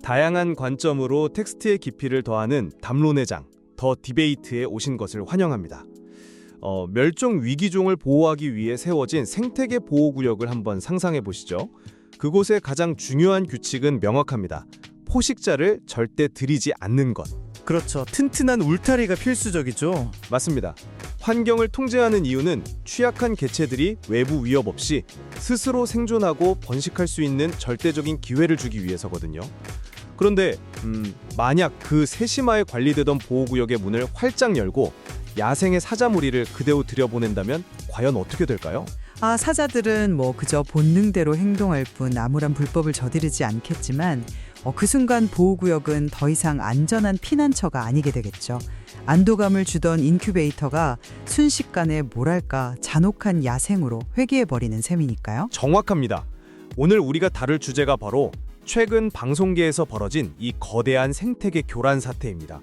다양한 관점으로 텍스트의 깊이를 더하는 담론의 장, 더 디베이트에 오신 것을 환영합니다. 멸종 위기종을 보호하기 위해 세워진 생태계 보호구역을 한번 상상해 보시죠. 그곳의 가장 중요한 규칙은 명확합니다. 포식자를 절대 들이지 않는 것. 그렇죠. 튼튼한 울타리가 필수적이죠. 맞습니다. 환경을 통제하는 이유는 취약한 개체들이 외부 위협 없이 스스로 생존하고 번식할 수 있는 절대적인 기회를 주기 위해서거든요. 그런데 만약 그 세심하게 관리되던 보호구역의 문을 활짝 열고 야생의 사자무리를 그대로 들여보낸다면 과연 어떻게 될까요? 사자들은 그저 본능대로 행동할 뿐 아무런 불법을 저지르지 않겠지만 그 순간 보호구역은 더 이상 안전한 피난처가 아니게 되겠죠. 안도감을 주던 인큐베이터가 순식간에 잔혹한 야생으로 회귀해버리는 셈이니까요. 정확합니다. 오늘 우리가 다룰 주제가 바로 최근 방송계에서 벌어진 이 거대한 생태계 교란 사태입니다.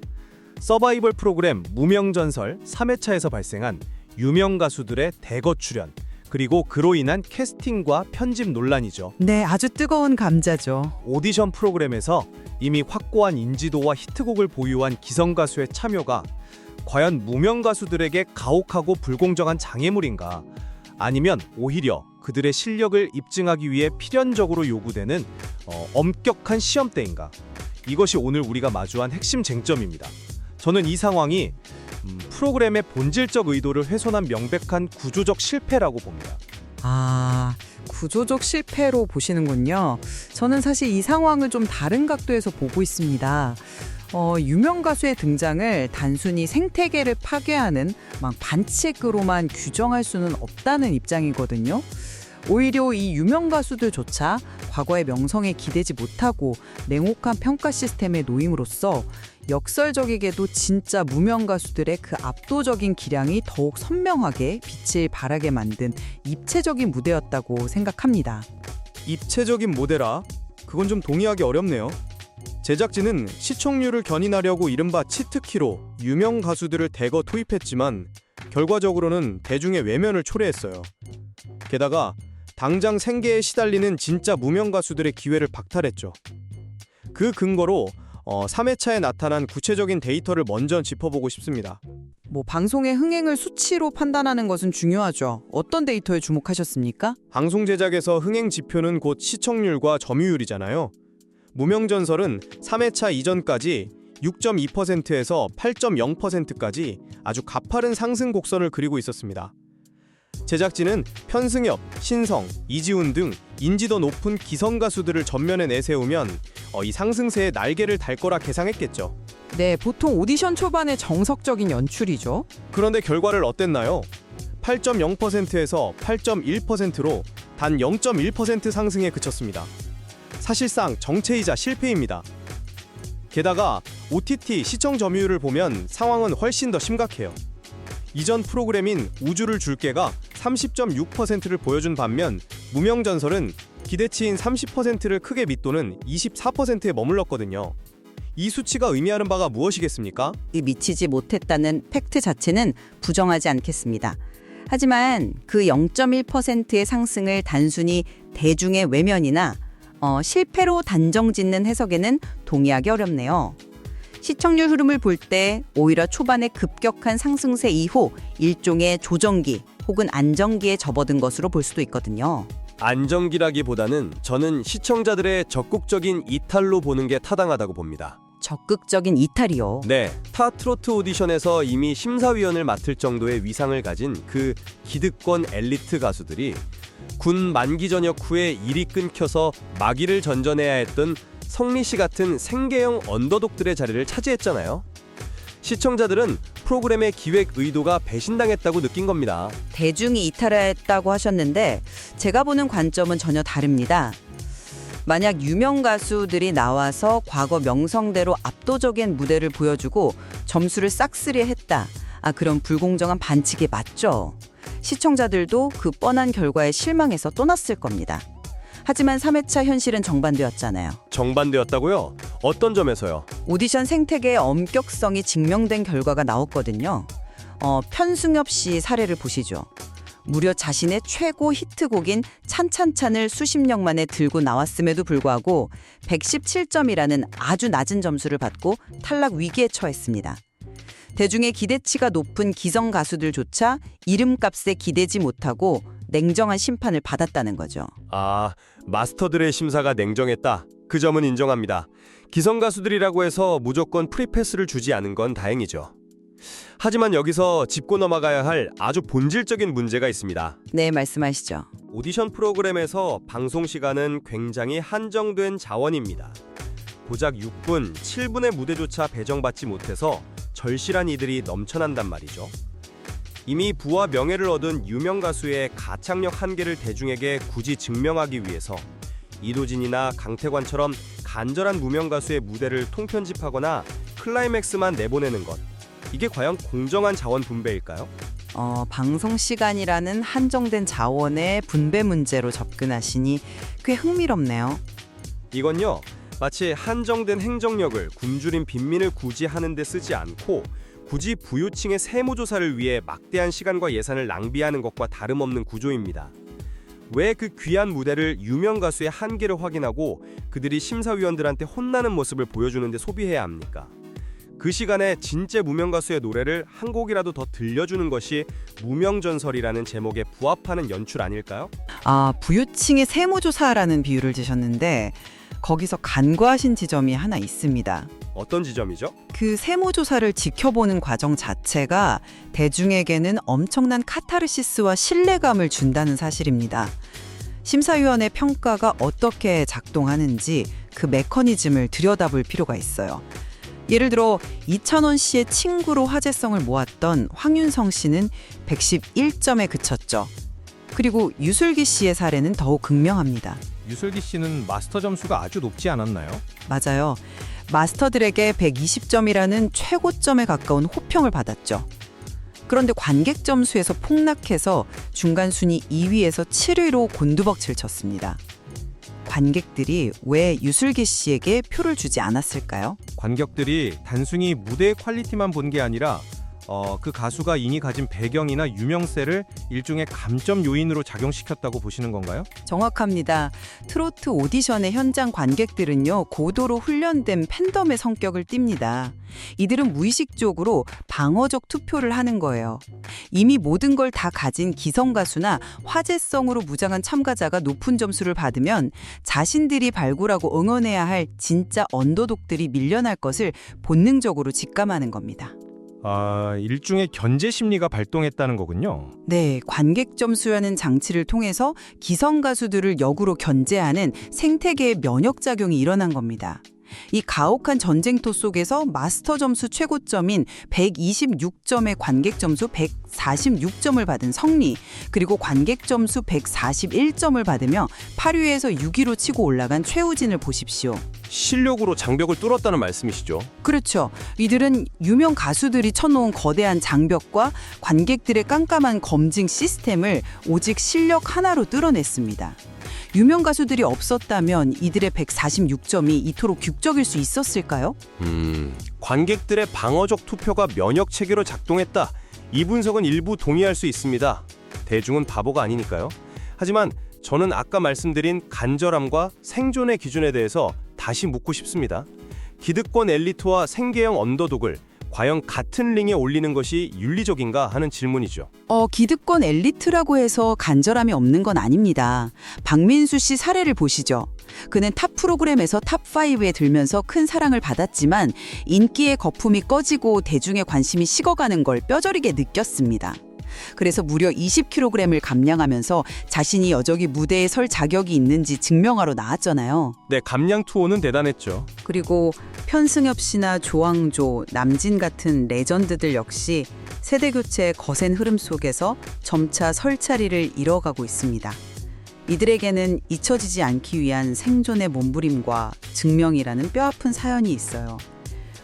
서바이벌 프로그램 무명전설 3회차에서 발생한 유명 가수들의 대거 출연, 그리고 그로 인한 캐스팅과 편집 논란이죠. 네, 아주 뜨거운 감자죠. 오디션 프로그램에서 이미 확고한 인지도와 히트곡을 보유한 기성 가수의 참여가 과연 무명 가수들에게 가혹하고 불공정한 장애물인가, 아니면 오히려 그들의 실력을 입증하기 위해 필연적으로 요구되는 엄격한 시험대인가? 이것이 오늘 우리가 마주한 핵심 쟁점입니다. 저는 이 상황이 프로그램의 본질적 의도를 훼손한 명백한 구조적 실패라고 봅니다. 구조적 실패로 보시는군요. 저는 사실 이 상황을 좀 다른 각도에서 보고 있습니다. 유명 가수의 등장을 단순히 생태계를 파괴하는 반칙으로만 규정할 수는 없다는 입장이거든요. 오히려 이 유명 가수들조차 과거의 명성에 기대지 못하고 냉혹한 평가 시스템에 놓임으로써 역설적이게도 진짜 무명 가수들의 그 압도적인 기량이 더욱 선명하게 빛을 발하게 만든 입체적인 무대였다고 생각합니다. 입체적인 모델아? 그건 좀 동의하기 어렵네요. 제작진은 시청률을 견인하려고 이른바 치트키로 유명 가수들을 대거 투입했지만 결과적으로는 대중의 외면을 초래했어요. 게다가 당장 생계에 시달리는 진짜 무명 가수들의 기회를 박탈했죠. 그 근거로 3회차에 나타난 구체적인 데이터를 먼저 짚어보고 싶습니다. 방송의 흥행을 수치로 판단하는 것은 중요하죠. 어떤 데이터에 주목하셨습니까? 방송 제작에서 흥행 지표는 곧 시청률과 점유율이잖아요. 무명전설은 3회차 이전까지 6.2%에서 8.0%까지 아주 가파른 상승 곡선을 그리고 있었습니다. 제작진은 편승엽, 신성, 이지훈 등 인지도 높은 기성 가수들을 전면에 내세우면 이 상승세에 날개를 달 거라 계상했겠죠. 네, 보통 오디션 초반의 정석적인 연출이죠. 그런데 결과를 어땠나요? 8.0%에서 8.1%로 단 0.1% 상승에 그쳤습니다. 사실상 정체이자 실패입니다. 게다가 OTT 시청 점유율을 보면 상황은 훨씬 더 심각해요. 이전 프로그램인 우주를 줄게가 30.6%를 보여준 반면 무명전설은 기대치인 30%를 크게 밑도는 24%에 머물렀거든요. 이 수치가 의미하는 바가 무엇이겠습니까? 미치지 못했다는 팩트 자체는 부정하지 않겠습니다. 하지만 그 0.1%의 상승을 단순히 대중의 외면이나 실패로 단정짓는 해석에는 동의하기 어렵네요. 시청률 흐름을 볼 때 오히려 초반의 급격한 상승세 이후 일종의 조정기 혹은 안정기에 접어든 것으로 볼 수도 있거든요. 안정기라기보다는 저는 시청자들의 적극적인 이탈로 보는 게 타당하다고 봅니다. 적극적인 이탈이요. 네, 타 트로트 오디션에서 이미 심사위원을 맡을 정도의 위상을 가진 그 기득권 엘리트 가수들이 군 만기 전역 후에 일이 끊겨서 마기를 전전해야 했던 성리 씨 같은 생계형 언더독들의 자리를 차지했잖아요. 시청자들은 프로그램의 기획 의도가 배신당했다고 느낀 겁니다. 대중이 이탈했다고 하셨는데 제가 보는 관점은 전혀 다릅니다. 만약 유명 가수들이 나와서 과거 명성대로 압도적인 무대를 보여주고 점수를 싹쓸이 했다. 그럼 불공정한 반칙이 맞죠. 시청자들도 그 뻔한 결과에 실망해서 떠났을 겁니다. 하지만 3회차 현실은 정반대였잖아요. 정반대였다고요? 어떤 점에서요? 오디션 생태계의 엄격성이 증명된 결과가 나왔거든요. 편승엽 씨 사례를 보시죠. 무려 자신의 최고 히트곡인 찬찬찬을 수십 년 만에 들고 나왔음에도 불구하고 117점이라는 아주 낮은 점수를 받고 탈락 위기에 처했습니다. 대중의 기대치가 높은 기성 가수들조차 이름값에 기대지 못하고 냉정한 심판을 받았다는 거죠. 아, 마스터들의 심사가 냉정했다. 그 점은 인정합니다. 기성 가수들이라고 해서 무조건 프리패스를 주지 않은 건 다행이죠. 하지만 여기서 짚고 넘어가야 할 아주 본질적인 문제가 있습니다. 네, 말씀하시죠. 오디션 프로그램에서 방송 시간은 굉장히 한정된 자원입니다. 고작 6분, 7분의 무대조차 배정받지 못해서 절실한 이들이 넘쳐난단 말이죠. 이미 부와 명예를 얻은 유명 가수의 가창력 한계를 대중에게 굳이 증명하기 위해서 이도진이나 강태관처럼 간절한 무명 가수의 무대를 통편집하거나 클라이맥스만 내보내는 것, 이게 과연 공정한 자원 분배일까요? 방송 시간이라는 한정된 자원의 분배 문제로 접근하시니 꽤 흥미롭네요. 이건요, 마치 한정된 행정력을 굶주린 빈민을 굳이 하는 데 쓰지 않고 굳이 부유층의 세무조사를 위해 막대한 시간과 예산을 낭비하는 것과 다름없는 구조입니다. 왜 그 귀한 무대를 유명 가수의 한계를 확인하고 그들이 심사위원들한테 혼나는 모습을 보여주는데 소비해야 합니까? 그 시간에 진짜 무명 가수의 노래를 한 곡이라도 더 들려주는 것이 무명전설이라는 제목에 부합하는 연출 아닐까요? 부유층의 세무조사라는 비유를 드셨는데 거기서 간과하신 지점이 하나 있습니다. 어떤 지점이죠? 그 세무조사를 지켜보는 과정 자체가 대중에게는 엄청난 카타르시스와 신뢰감을 준다는 사실입니다. 심사위원의 평가가 어떻게 작동하는지 그 메커니즘을 들여다볼 필요가 있어요. 예를 들어 이찬원 씨의 친구로 화제성을 모았던 황윤성 씨는 111점에 그쳤죠. 그리고 유슬기 씨의 사례는 더욱 극명합니다. 유슬기 씨는 마스터 점수가 아주 높지 않았나요? 맞아요. 마스터들에게 120점이라는 최고점에 가까운 호평을 받았죠. 그런데 관객 점수에서 폭락해서 중간 순위 2위에서 7위로 곤두벅질 쳤습니다. 관객들이 왜 유슬기 씨에게 표를 주지 않았을까요? 관객들이 단순히 무대의 퀄리티만 본 게 아니라 그 가수가 이미 가진 배경이나 유명세를 일종의 감점 요인으로 작용시켰다고 보시는 건가요? 정확합니다. 트로트 오디션의 현장 관객들은요, 고도로 훈련된 팬덤의 성격을 띱니다. 이들은 무의식적으로 방어적 투표를 하는 거예요. 이미 모든 걸 다 가진 기성 가수나 화제성으로 무장한 참가자가 높은 점수를 받으면 자신들이 발굴하고 응원해야 할 진짜 언더독들이 밀려날 것을 본능적으로 직감하는 겁니다. 일종의 견제 심리가 발동했다는 거군요. 네, 관객 점수라는 장치를 통해서 기성 가수들을 역으로 견제하는 생태계의 면역작용이 일어난 겁니다. 이 가혹한 전쟁터 속에서 마스터 점수 최고점인 126점의 관객 점수 146점을 받은 성리, 그리고 관객 점수 141점을 받으며 8위에서 6위로 치고 올라간 최우진을 보십시오. 실력으로 장벽을 뚫었다는 말씀이시죠? 그렇죠. 이들은 유명 가수들이 쳐놓은 거대한 장벽과 관객들의 깜깜한 검증 시스템을 오직 실력 하나로 뚫어냈습니다. 유명 가수들이 없었다면 이들의 146점이 이토록 균적일 수 있었을까요? 관객들의 방어적 투표가 면역 체계로 작동했다. 이 분석은 일부 동의할 수 있습니다. 대중은 바보가 아니니까요. 하지만 저는 아까 말씀드린 간절함과 생존의 기준에 대해서 다시 묻고 싶습니다. 기득권 엘리트와 생계형 언더독을 과연 같은 링에 올리는 것이 윤리적인가 하는 질문이죠. 기득권 엘리트라고 해서 간절함이 없는 건 아닙니다. 박민수 씨 사례를 보시죠. 그는 탑 프로그램에서 탑5에 들면서 큰 사랑을 받았지만 인기의 거품이 꺼지고 대중의 관심이 식어가는 걸 뼈저리게 느꼈습니다. 그래서 무려 20kg을 감량하면서 자신이 여전히 무대에 설 자격이 있는지 증명하러 나왔잖아요. 네, 감량 투혼은 대단했죠. 그리고 편승엽 씨나 조항조, 남진 같은 레전드들 역시 세대 교체의 거센 흐름 속에서 점차 설 자리를 잃어가고 있습니다. 이들에게는 잊혀지지 않기 위한 생존의 몸부림과 증명이라는 뼈아픈 사연이 있어요.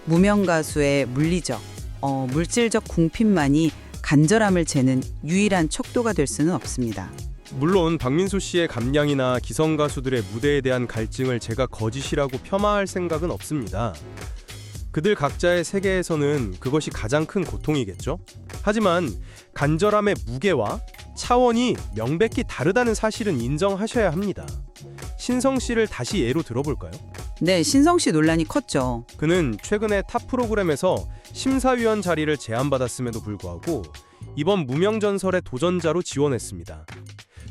무명 가수의 물질적 궁핍만이 간절함을 재는 유일한 척도가 될 수는 없습니다. 물론 박민수 씨의 감량이나 기성 가수들의 무대에 대한 갈증을 제가 거짓이라고 폄하할 생각은 없습니다. 그들 각자의 세계에서는 그것이 가장 큰 고통이겠죠. 하지만 간절함의 무게와 차원이 명백히 다르다는 사실은 인정하셔야 합니다. 신성 씨를 다시 예로 들어볼까요? 네, 신성 씨 논란이 컸죠. 그는 최근에 탑 프로그램에서 심사위원 자리를 제안받았음에도 불구하고 이번 무명전설의 도전자로 지원했습니다.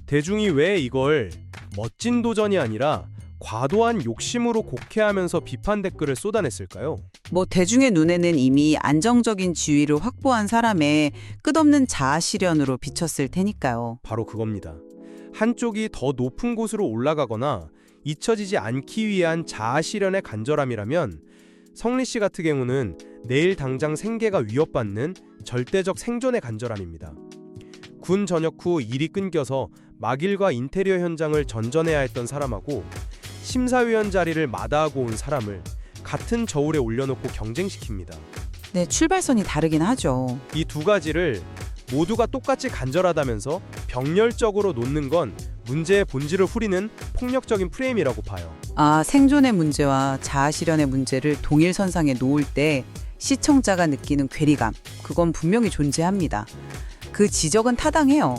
대중이 왜 이걸 멋진 도전이 아니라 과도한 욕심으로 곡해하면서 비판 댓글을 쏟아냈을까요? 뭐 대중의 눈에는 이미 안정적인 지위를 확보한 사람의 끝없는 자아 실현으로 비쳤을 테니까요. 바로 그겁니다. 한쪽이 더 높은 곳으로 올라가거나 잊혀지지 않기 위한 자아 실현의 간절함이라면 성리 씨 같은 경우는 내일 당장 생계가 위협받는 절대적 생존의 간절함입니다. 군 전역 후 일이 끊겨서 막일과 인테리어 현장을 전전해야 했던 사람하고 심사위원 자리를 마다하고 온 사람을 같은 저울에 올려놓고 경쟁시킵니다. 네, 출발선이 다르긴 하죠. 이 두 가지를 모두가 똑같이 간절하다면서 병렬적으로 놓는 건 문제의 본질을 후리는 폭력적인 프레임이라고 봐요. 아, 생존의 문제와 자아 실현의 문제를 동일선상에 놓을 때 시청자가 느끼는 괴리감, 그건 분명히 존재합니다. 그 지적은 타당해요.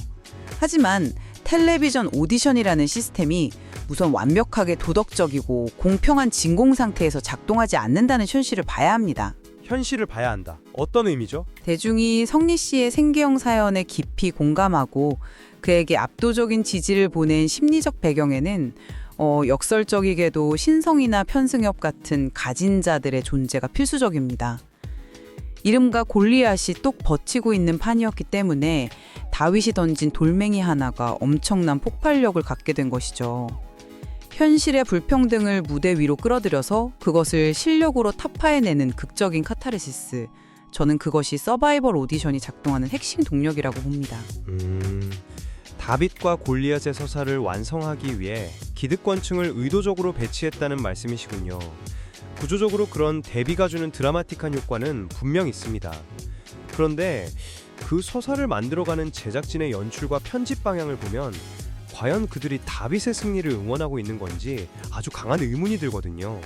하지만 텔레비전 오디션이라는 시스템이 우선 완벽하게 도덕적이고 공평한 진공 상태에서 작동하지 않는다는 현실을 봐야 합니다. 현실을 봐야 한다. 어떤 의미죠? 대중이 성리 씨의 생계형 사연에 깊이 공감하고 그에게 압도적인 지지를 보낸 심리적 배경에는 역설적이게도 신성이나 편승엽 같은 가진 자들의 존재가 필수적입니다. 이름과 골리앗이 똑 버티고 있는 판이었기 때문에 다윗이 던진 돌멩이 하나가 엄청난 폭발력을 갖게 된 것이죠. 현실의 불평등을 무대 위로 끌어들여서 그것을 실력으로 타파해내는 극적인 카타르시스. 저는 그것이 서바이벌 오디션이 작동하는 핵심 동력이라고 봅니다. 다윗과 골리앗의 서사를 완성하기 위해 기득권층을 의도적으로 배치했다는 말씀이시군요. 구조적으로 그런 대비가 주는 드라마틱한 효과는 분명 있습니다. 그런데 그 서사를 만들어가는 제작진의 연출과 편집 방향을 보면 과연 그들이 다윗의 승리를 응원하고 있는 건지 아주 강한 의문이 들거든요.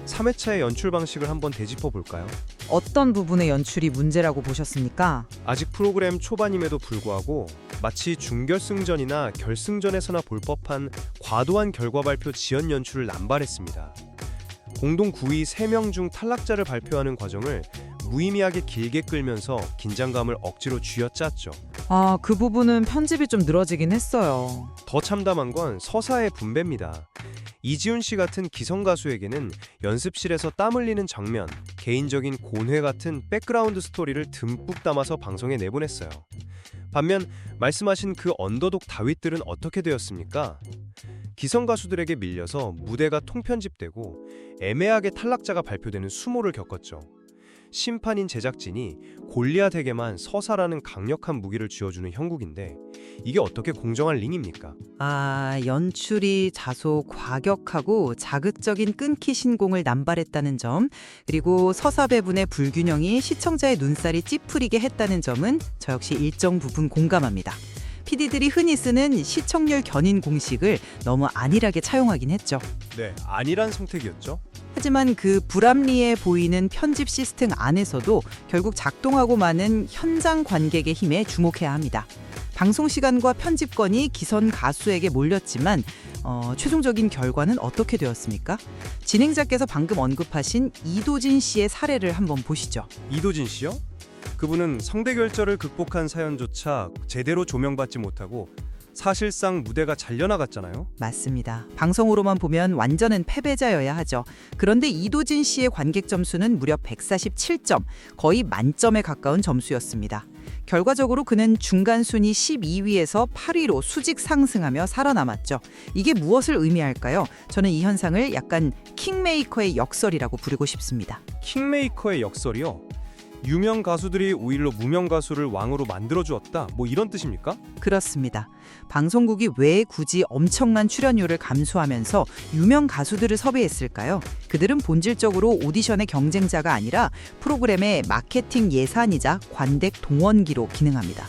3회차의 연출 방식을 한번 되짚어 볼까요? 어떤 부분의 연출이 문제라고 보셨습니까? 아직 프로그램 초반임에도 불구하고 마치 준결승전이나 결승전에서나 볼 법한 과도한 결과 발표 지연 연출을 남발했습니다. 공동 9위 3명 중 탈락자를 발표하는 과정을 무의미하게 길게 끌면서 긴장감을 억지로 쥐어짰죠. 아, 그 부분은 편집이 좀 늘어지긴 했어요. 더 참담한 건 서사의 분배입니다. 이지훈 씨 같은 기성 가수에게는 연습실에서 땀 흘리는 장면, 개인적인 고뇌 같은 백그라운드 스토리를 듬뿍 담아서 방송에 내보냈어요. 반면 말씀하신 그 언더독 다윗들은 어떻게 되었습니까? 기성 가수들에게 밀려서 무대가 통편집되고 애매하게 탈락자가 발표되는 수모를 겪었죠. 심판인 제작진이 골리앗에게만 서사라는 강력한 무기를 쥐어주는 형국인데 이게 어떻게 공정한 링입니까? 아, 연출이 다소 과격하고 자극적인 끊기 신공을 남발했다는 점, 그리고 서사 배분의 불균형이 시청자의 눈살이 찌푸리게 했다는 점은 저 역시 일정 부분 공감합니다. PD들이 흔히 쓰는 시청률 견인 공식을 너무 안일하게 차용하긴 했죠. 네, 아니란 선택이었죠. 하지만 그 불합리해 보이는 편집 시스템 안에서도 결국 작동하고 마는 현장 관객의 힘에 주목해야 합니다. 방송 시간과 편집권이 기선 가수에게 몰렸지만 최종적인 결과는 어떻게 되었습니까? 진행자께서 방금 언급하신 이도진 씨의 사례를 한번 보시죠. 이도진 씨요? 그분은 성대결절을 극복한 사연조차 제대로 조명받지 못하고 사실상 무대가 잘려나갔잖아요. 맞습니다. 방송으로만 보면 완전한 패배자여야 하죠. 그런데 이도진 씨의 관객 점수는 무려 147점, 거의 만점에 가까운 점수였습니다. 결과적으로 그는 중간 순위 12위에서 8위로 수직 상승하며 살아남았죠. 이게 무엇을 의미할까요? 저는 이 현상을 약간 킹메이커의 역설이라고 부르고 싶습니다. 킹메이커의 역설이요? 유명 가수들이 오히려 무명 가수를 왕으로 만들어주었다, 뭐 이런 뜻입니까? 그렇습니다. 방송국이 왜 굳이 엄청난 출연료를 감수하면서 유명 가수들을 섭외했을까요? 그들은 본질적으로 오디션의 경쟁자가 아니라 프로그램의 마케팅 예산이자 관객 동원기로 기능합니다.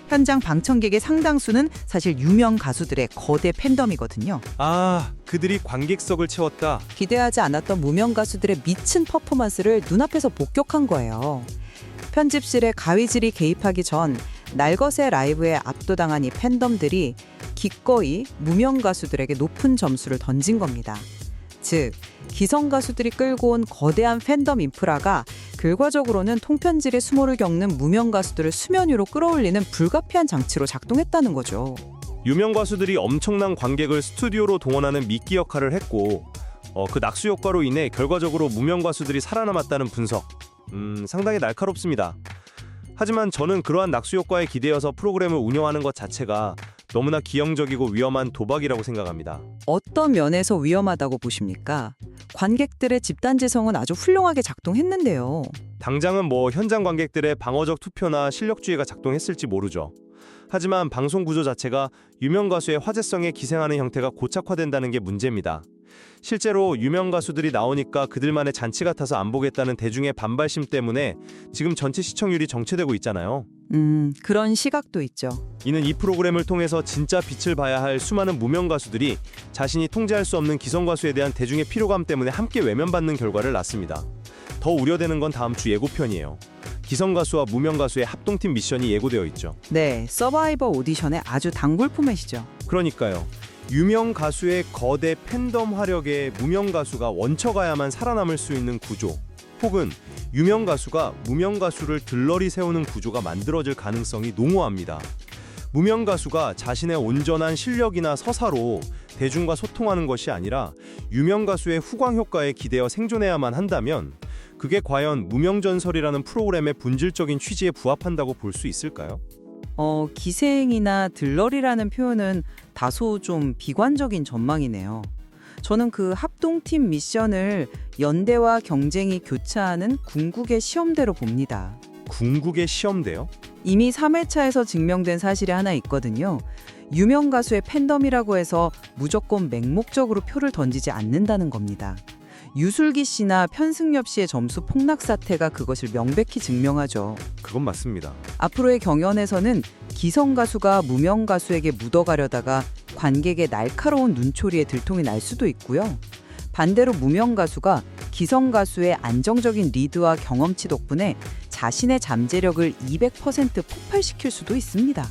현장 방청객의 상당수는 사실 유명 가수들의 거대 팬덤이거든요. 아, 그들이 관객석을 채웠다. 기대하지 않았던 무명 가수들의 미친 퍼포먼스를 눈앞에서 목격한 거예요. 편집실에 가위질이 개입하기 전 날것의 라이브에 압도당한 이 팬덤들이 기꺼이 무명 가수들에게 높은 점수를 던진 겁니다. 즉, 기성 가수들이 끌고 온 거대한 팬덤 인프라가 결과적으로는 통편질의 수모를 겪는 무명 가수들을 수면 위로 끌어올리는 불가피한 장치로 작동했다는 거죠. 유명 가수들이 엄청난 관객을 스튜디오로 동원하는 미끼 역할을 했고 그 낙수 효과로 인해 결과적으로 무명 가수들이 살아남았다는 분석. 상당히 날카롭습니다. 하지만 저는 그러한 낙수 효과에 기대어서 프로그램을 운영하는 것 자체가 너무나 기형적이고 위험한 도박이라고 생각합니다. 어떤 면에서 위험하다고 보십니까? 관객들의 집단지성은 아주 훌륭하게 작동했는데요. 당장은 현장 관객들의 방어적 투표나 실력주의가 작동했을지 모르죠. 하지만 방송 구조 자체가 유명 가수의 화제성에 기생하는 형태가 고착화된다는 게 문제입니다. 실제로 유명 가수들이 나오니까 그들만의 잔치 같아서 안 보겠다는 대중의 반발심 때문에 지금 전체 시청률이 정체되고 있잖아요. 그런 시각도 있죠. 이는 이 프로그램을 통해서 진짜 빛을 봐야 할 수많은 무명 가수들이 자신이 통제할 수 없는 기성 가수에 대한 대중의 피로감 때문에 함께 외면받는 결과를 낳습니다. 더 우려되는 건 다음 주 예고편이에요. 기성 가수와 무명 가수의 합동팀 미션이 예고되어 있죠. 네, 서바이버 오디션의 아주 단골 포맷이죠. 그러니까요. 유명 가수의 거대 팬덤 화력에 무명 가수가 원쳐가야만 살아남을 수 있는 구조, 혹은 유명 가수가 무명 가수를 들러리 세우는 구조가 만들어질 가능성이 농후합니다. 무명 가수가 자신의 온전한 실력이나 서사로 대중과 소통하는 것이 아니라 유명 가수의 후광 효과에 기대어 생존해야만 한다면 그게 과연 무명전설이라는 프로그램의 본질적인 취지에 부합한다고 볼 수 있을까요? 기생이나 들러리라는 표현은 다소 좀 비관적인 전망이네요. 저는 그 합동팀 미션을 연대와 경쟁이 교차하는 궁극의 시험대로 봅니다. 궁극의 시험대요? 이미 3회차에서 증명된 사실이 하나 있거든요. 유명 가수의 팬덤이라고 해서 무조건 맹목적으로 표를 던지지 않는다는 겁니다. 유슬기 씨나 편승엽 씨의 점수 폭락 사태가 그것을 명백히 증명하죠. 그건 맞습니다. 앞으로의 경연에서는 기성 가수가 무명 가수에게 묻어가려다가 관객의 날카로운 눈초리에 들통이 날 수도 있고요. 반대로 무명 가수가 기성 가수의 안정적인 리드와 경험치 덕분에 자신의 잠재력을 200% 폭발시킬 수도 있습니다.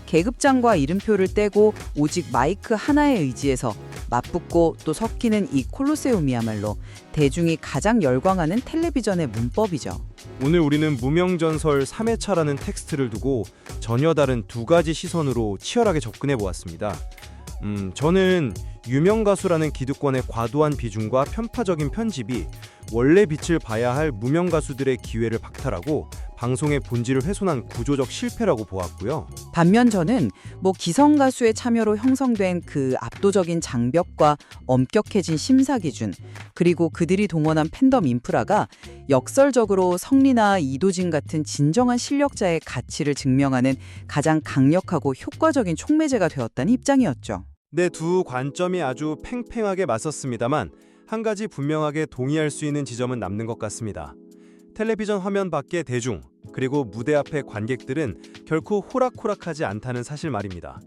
계급장과 이름표를 떼고 오직 마이크 하나에 의지해서 맞붙고 또 섞이는 이 콜로세움이야말로 대중이 가장 열광하는 텔레비전의 문법이죠. 오늘 우리는 무명전설 3회차라는 텍스트를 두고 전혀 다른 두 가지 시선으로 치열하게 접근해 보았습니다. 저는 유명 가수라는 기득권의 과도한 비중과 편파적인 편집이 원래 빛을 봐야 할 무명 가수들의 기회를 박탈하고 방송의 본질을 훼손한 구조적 실패라고 보았고요. 반면 저는 기성 가수의 참여로 형성된 그 압도적인 장벽과 엄격해진 심사 기준, 그리고 그들이 동원한 팬덤 인프라가 역설적으로 성리나 이도진 같은 진정한 실력자의 가치를 증명하는 가장 강력하고 효과적인 촉매제가 되었다는 입장이었죠. 네, 두 관점이 아주 팽팽하게 맞섰습니다만 한 가지 분명하게 동의할 수 있는 지점은 남는 것 같습니다. 텔레비전 화면 밖의 대중, 그리고 무대 앞의 관객들은 결코 호락호락하지 않다는 사실 말입니다.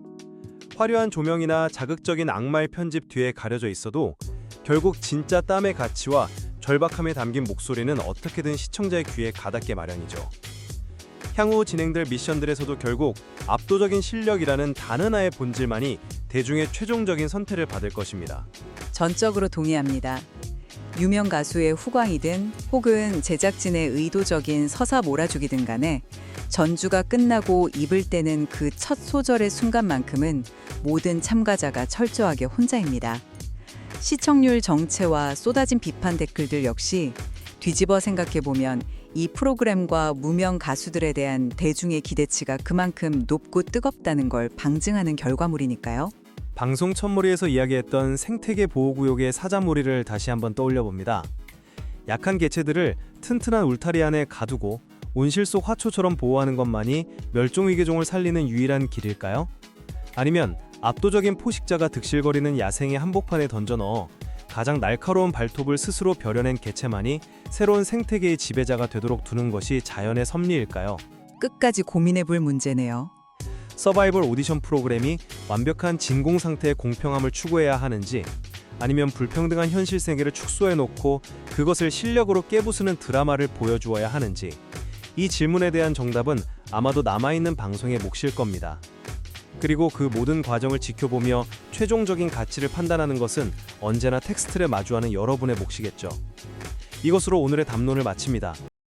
화려한 조명이나 자극적인 악마의 편집 뒤에 가려져 있어도 결국 진짜 땀의 가치와 절박함에 담긴 목소리는 어떻게든 시청자의 귀에 가닿게 마련이죠. 향후 진행될 미션들에서도 결국 압도적인 실력이라는 단 하나의 본질만이 대중의 최종적인 선택을 받을 것입니다. 전적으로 동의합니다. 유명 가수의 후광이든 혹은 제작진의 의도적인 서사 몰아주기든 간에 전주가 끝나고 입을 떼는 그 첫 소절의 순간만큼은 모든 참가자가 철저하게 혼자입니다. 시청률 정체와 쏟아진 비판 댓글들 역시 뒤집어 생각해보면 이 프로그램과 무명 가수들에 대한 대중의 기대치가 그만큼 높고 뜨겁다는 걸 방증하는 결과물이니까요. 방송 첫무리에서 이야기했던 생태계 보호구역의 사자몰이를 다시 한번 떠올려봅니다. 약한 개체들을 튼튼한 울타리 안에 가두고 온실 속 화초처럼 보호하는 것만이 멸종위기종을 살리는 유일한 길일까요? 아니면 압도적인 포식자가 득실거리는 야생의 한복판에 던져넣어 가장 날카로운 발톱을 스스로 벼려낸 개체만이 새로운 생태계의 지배자가 되도록 두는 것이 자연의 섭리일까요? 끝까지 고민해볼 문제네요. 서바이벌 오디션 프로그램이 완벽한 진공 상태의 공평함을 추구해야 하는지, 아니면 불평등한 현실 세계를 축소해놓고 그것을 실력으로 깨부수는 드라마를 보여주어야 하는지, 이 질문에 대한 정답은 아마도 남아있는 방송의 몫일 겁니다. 그리고 그 모든 과정을 지켜보며 최종적인 가치를 판단하는 것은 언제나 텍스트를 마주하는 여러분의 몫이겠죠. 이것으로 오늘의 담론을 마칩니다.